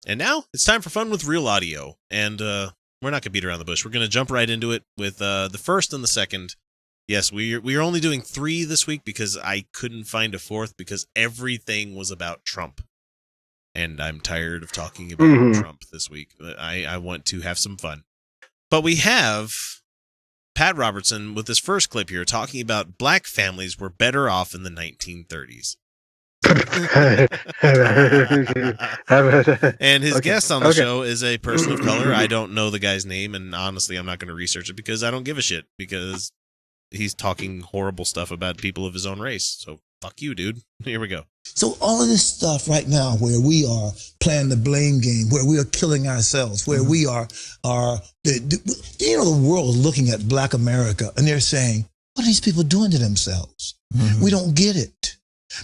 And now it's time for fun with real audio. And we're not going to beat around the bush. We're going to jump right into it with the first and the second. Yes, we are only doing 3 this week because I couldn't find a 4th because everything was about Trump. And I'm tired of talking about Trump this week. I want to have some fun. But we have Pat Robertson with this first clip here talking about black families were better off in the 1930s. And his guest on the show is a person of color. I don't know the guy's name, and honestly, I'm not going to research it because I don't give a shit, because he's talking horrible stuff about people of his own race. So fuck you, dude. Here we go. So all of this stuff right now where we are playing the blame game, where we are killing ourselves, where we are the world is looking at black America and they're saying, what are these people doing to themselves? We don't get it.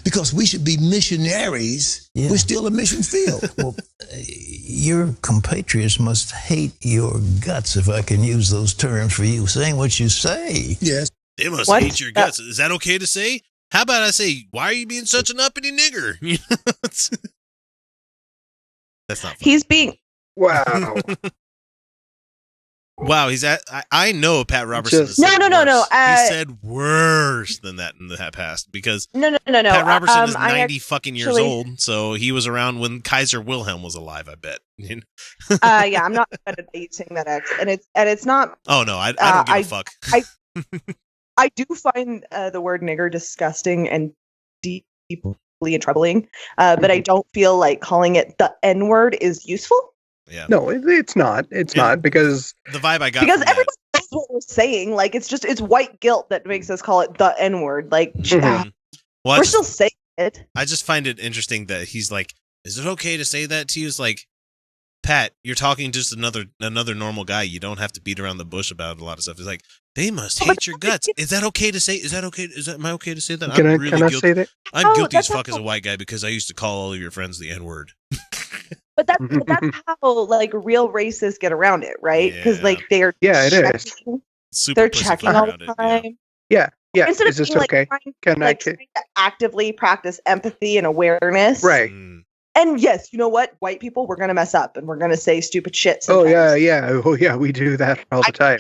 Because we should be missionaries, we're still a mission field. Well, your compatriots must hate your guts, if I can use those terms for you saying what you say. Yes. They must hate your guts. Is that okay to say? How about I say, why are you being such an uppity nigger? That's not funny. He's being... Wow. Wow, he's at. I know Pat Robertson. No. He said worse than that in the past because no. Pat Robertson is 90 fucking years old, so he was around when Kaiser Wilhelm was alive. I bet. Yeah, I'm not good at saying that, and it's not. Oh no, I don't give a fuck. I do find the word nigger disgusting and deeply troubling, but I don't feel like calling it the N-word is useful. Yeah. No, it's not. It's not, because the vibe I got because everyone knows what we're saying. Like it's white guilt that makes us call it the N-word. Like we're still saying it. I just find it interesting that he's like, "Is it okay to say that to you?" It's like, Pat, you're talking just another normal guy. You don't have to beat around the bush about a lot of stuff. It's like, they must hate your guts. Is that okay to say? Is that okay? Am I okay to say that? Can I say that? I'm guilty as fuck as a white guy because I used to call all of your friends the N-word. But that's how like real racists get around it, right? Because like they're it is. They're checking all the time. Yeah. Instead is of this being, okay? Trying to actively practice empathy and awareness, right? And yes, you know what? White people, we're gonna mess up and we're gonna say stupid shit sometimes. Oh yeah, we do that all the time.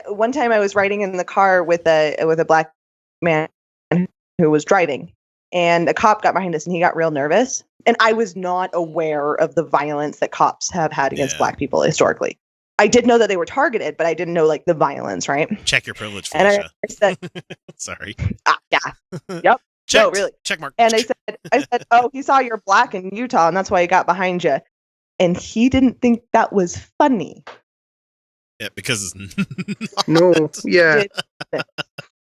One time I was riding in the car with a black man who was driving, and a cop got behind us and he got real nervous. And I was not aware of the violence that cops have had against black people historically. I did know that they were targeted, but I didn't know like the violence, right? Check your privilege, Felicia. And I said, sorry. Yeah. Yep. Checked. No, really. Check mark. And I said, oh, he saw you're black in Utah, and that's why he got behind you. And he didn't think that was funny. Yeah, because no, yeah.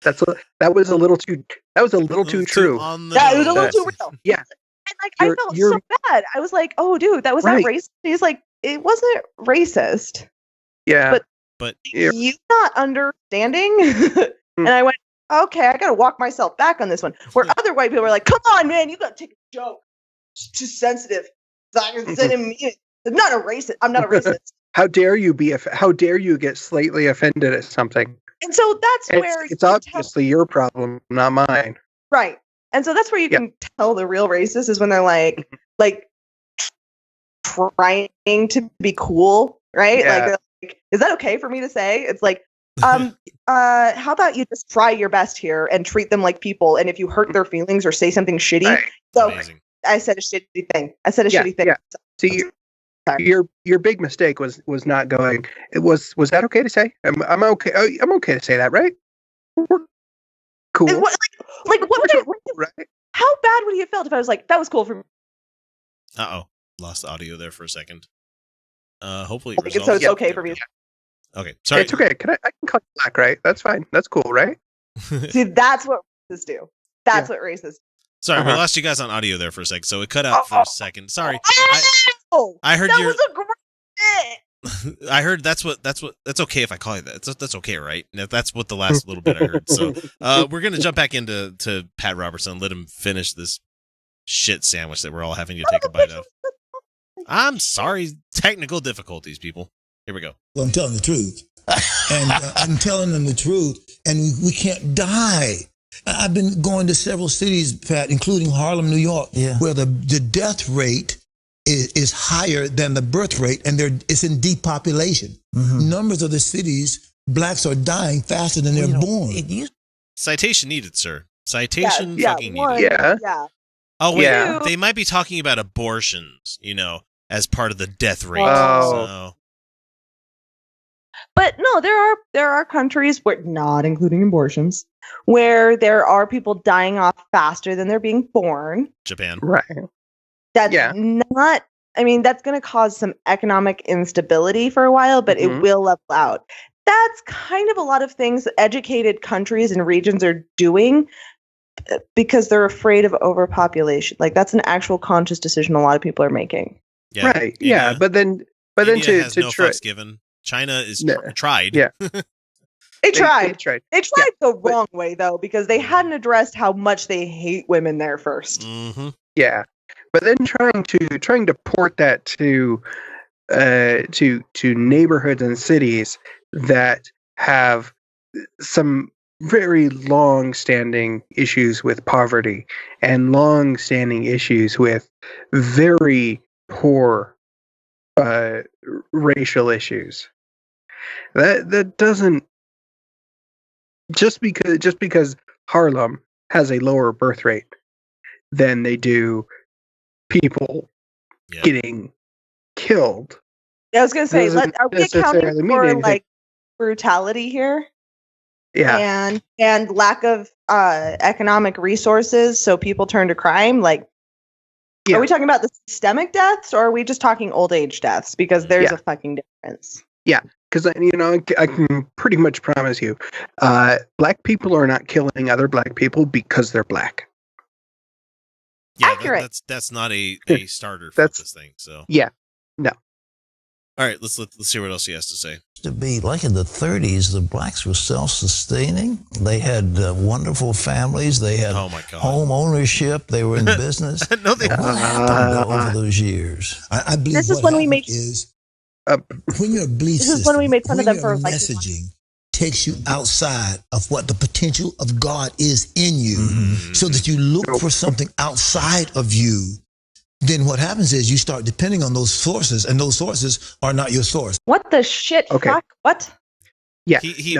That was a little too true. It was a little too real. Yeah. And like I felt so bad. I was like, "Oh, dude, that was not racist." He's like, "It wasn't racist." Yeah, but you not understanding. And I went, "Okay, I got to walk myself back on this one." Where other white people were like, "Come on, man, you got to take a joke. It's too sensitive." I'm not a racist. I'm not a racist. How dare you How dare you get slightly offended at something? And so that's where it's obviously your problem, not mine. Right. And so that's where you can tell the real racist is when they're like trying to be cool, right? Yeah. Like, is that okay for me to say? It's like, how about you just try your best here and treat them like people? And if you hurt their feelings or say something shitty, so amazing. I said a shitty thing. Shitty thing. Yeah. See, your big mistake was not going. It was that okay to say? I'm okay. I'm okay to say that, right? We're cool. Like what would right? How bad would he have felt if I was like, that was cool for me? Lost audio there for a second. Hopefully so it's okay for me. Okay, sorry. It's okay. I can call you black, right? That's fine. That's cool, right? See, that's what racists do. That's what racists do. Sorry, we lost you guys on audio there for a second, so it cut out for a second. Sorry. I heard that was a great bit. I heard that's okay if I call you that. That's okay, right? That's what the last little bit I heard. So we're gonna jump back into Pat Robertson and let him finish this shit sandwich that we're all having to take a bite of. I'm sorry, technical difficulties, people. Here we go. Well, I'm telling the truth, and I'm telling them the truth, and we can't die. I've been going to several cities, Pat, including Harlem, New York, where the death rate is higher than the birth rate, and it's in depopulation. Numbers of the cities, blacks are dying faster than they're born. Citation needed, sir. Citation fucking one, needed. Yeah. Oh, wait. Yeah. They might be talking about abortions, as part of the death rate. Oh. But no, there are countries where, not including abortions, where there are people dying off faster than they're being born. Japan. Right. That's not. I mean, that's going to cause some economic instability for a while, but it will level out. That's kind of a lot of things that educated countries and regions are doing because they're afraid of overpopulation. Like, that's an actual conscious decision a lot of people are making. Yeah. Right. Yeah. But then India to has no try. fucks given. China is tried. Yeah. They tried. They tried. The wrong way, though, because they hadn't addressed how much they hate women there first. Mm-hmm. Yeah. But then trying to port that to neighborhoods and cities that have some very long-standing issues with poverty and long-standing issues with very poor racial issues. That doesn't just because Harlem has a lower birth rate than they do people getting killed. Yeah, I was gonna say, are we accounting for like brutality here? Yeah, and lack of economic resources, so people turn to crime. Like, are we talking about the systemic deaths, or are we just talking old age deaths? Because there's a fucking difference. Yeah, because I can pretty much promise you, black people are not killing other black people because they're black. Yeah, accurate. That's not a starter for this thing. So yeah, no. All right, let's see what else he has to say. To be like in the 30s, the blacks were self-sustaining. They had wonderful families. They had home ownership. They were in business. No, they what happened over those years? I believe this is when we make when your belief this is when we made fun of them for messaging takes you outside of what the potential of God is in you, so that you look for something outside of you. Then what happens is you start depending on those sources, and those sources are not your source. What the shit? Okay. Fuck? What? Yeah, he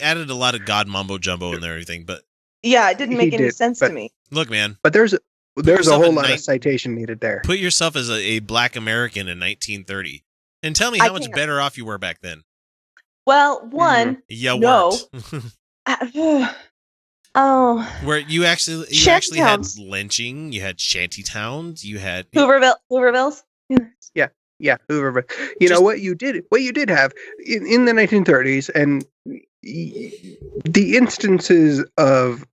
added a lot of God mumbo jumbo in there, everything, but yeah, it didn't make any sense to me. Look, man, but there's a whole lot of citation needed there. Put yourself as a black American in 1930, and tell me how much better off you were back then. Well, one, weren't. Oh, where you actually had lynching, you had shanty towns, you had Hoovervilles. Yeah, Hooverville. You know what you did have in the 1930s, and the instances of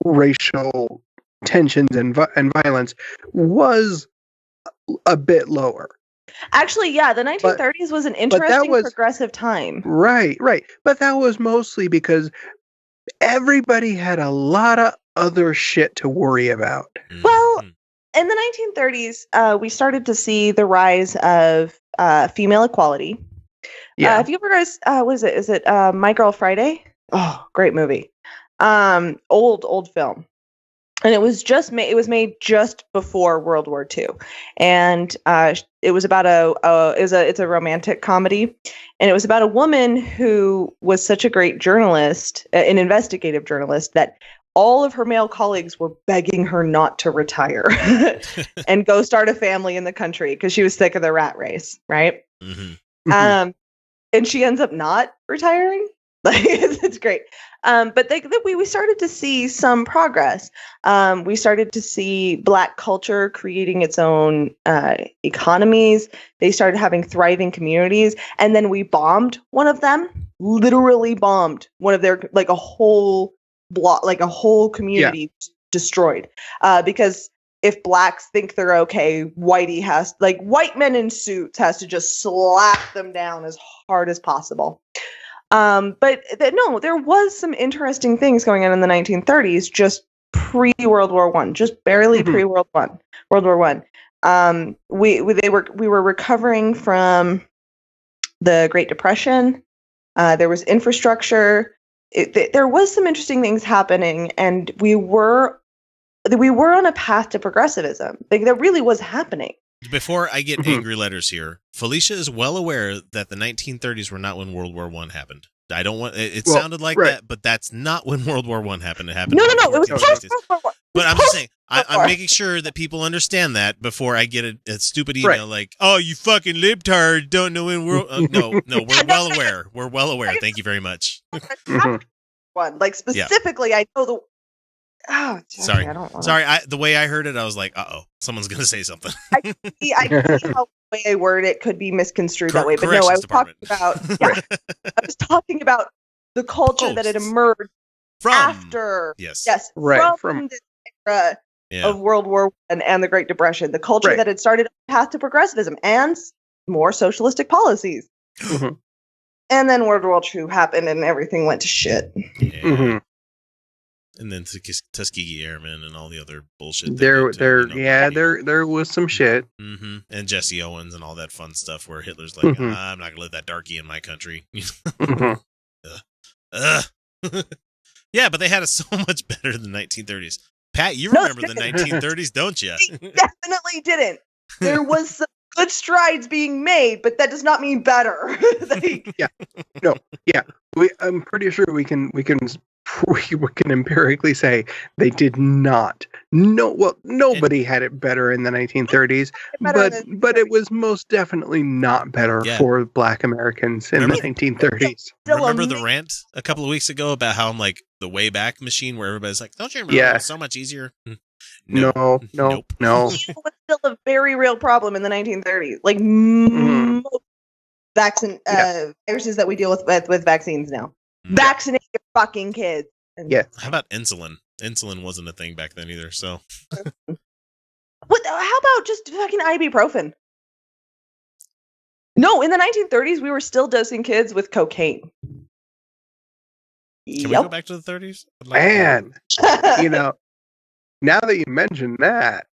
racial tensions and violence was a bit lower. Actually, yeah, the 1930s was an interesting progressive time. Right. But that was mostly because everybody had a lot of other shit to worry about. Well, in the 1930s, we started to see the rise of female equality. Yeah. If you ever guys, what is it? Is it My Girl Friday? Oh, great movie. Old film. And it was made just before World War II, and it was about it's a romantic comedy, and it was about a woman who was such a great journalist, an investigative journalist, that all of her male colleagues were begging her not to retire and go start a family in the country because she was sick of the rat race, right? And she ends up not retiring. Like, it's great. But we started to see some progress. We started to see Black culture creating its own economies. They started having thriving communities. And then we bombed one of them, literally bombed one of their, like a whole block, like a whole community destroyed. Because if Blacks think they're okay, white men in suits has to just slap them down as hard as possible. There was some interesting things going on in the 1930s, just pre-World War I, just barely pre-World World War I. We were recovering from the Great Depression. There was infrastructure. There was some interesting things happening, and we were on a path to progressivism. Like, that really was happening. before I get angry letters here, Felicia is well aware that the 1930s were not when World War I happened. I don't want it. Sounded like that, but that's not when World War I happened. It happened. No. It was post World War. But I'm just saying, I'm making sure that people understand that before I get a stupid email like, "Oh, you fucking libtard, don't know when world." No, we're well aware. We're well aware. Thank you very much. One, like specifically, I know the. Oh, sorry. I don't want Sorry. The way I heard it, I was like, "Uh oh, someone's gonna say something." I see how the way I word it could be misconstrued that way, but no, I was talking about. Yeah, I was talking about the culture that had emerged from after. Yes, from this era of World War I and the Great Depression, the culture that had started a path to progressivism and more socialistic policies. Mm-hmm. And then World War II happened, and everything went to shit. Yeah. Mm-hmm. And then Tuskegee Airmen and all the other bullshit. There was some shit. Mm-hmm. And Jesse Owens and all that fun stuff where Hitler's like, I'm not gonna let that darkie in my country. Yeah, but they had it so much better than the 1930s. Pat, you remember the 1930s, don't you? Definitely didn't. There was some good strides being made, but that does not mean better. I'm pretty sure we can empirically say they did not. Nobody had it better in the 1930s, but it was most definitely not better for Black Americans in the 1930s. Remember the rant a couple of weeks ago about how I'm like the Wayback Machine, where everybody's like, "Don't you remember? It was so much easier." No. It was still a very real problem in the 1930s. Like viruses that we deal with vaccines now. Vaccinate your fucking kids. How about insulin? Insulin wasn't a thing back then either. So, how about just fucking ibuprofen? No, in the 1930s, we were still dosing kids with cocaine. Can we go back to the 30s? Man, now that you mention that,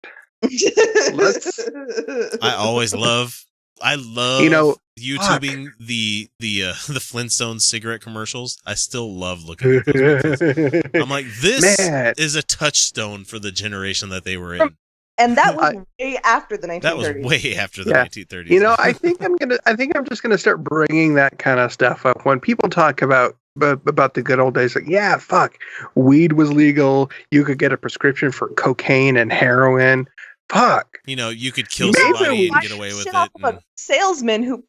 I love YouTubing the Flintstones cigarette commercials. I still love looking at those movies. I'm like, this is a touchstone for the generation that they were in. And that was way after the 1930s. That was way after the 1930s. I think I'm just gonna start bringing that kind of stuff up when people talk about the good old days. Like, weed was legal. You could get a prescription for cocaine and heroin. Fuck. You could kill somebody and get away with it. A salesman who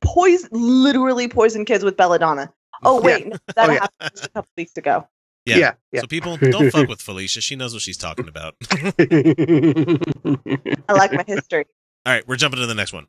literally poisoned kids with belladonna. Oh, wait. No, that happened just a couple weeks ago. Yeah. So people, don't fuck with Felicia. She knows what she's talking about. I like my history. All right, we're jumping to the next one.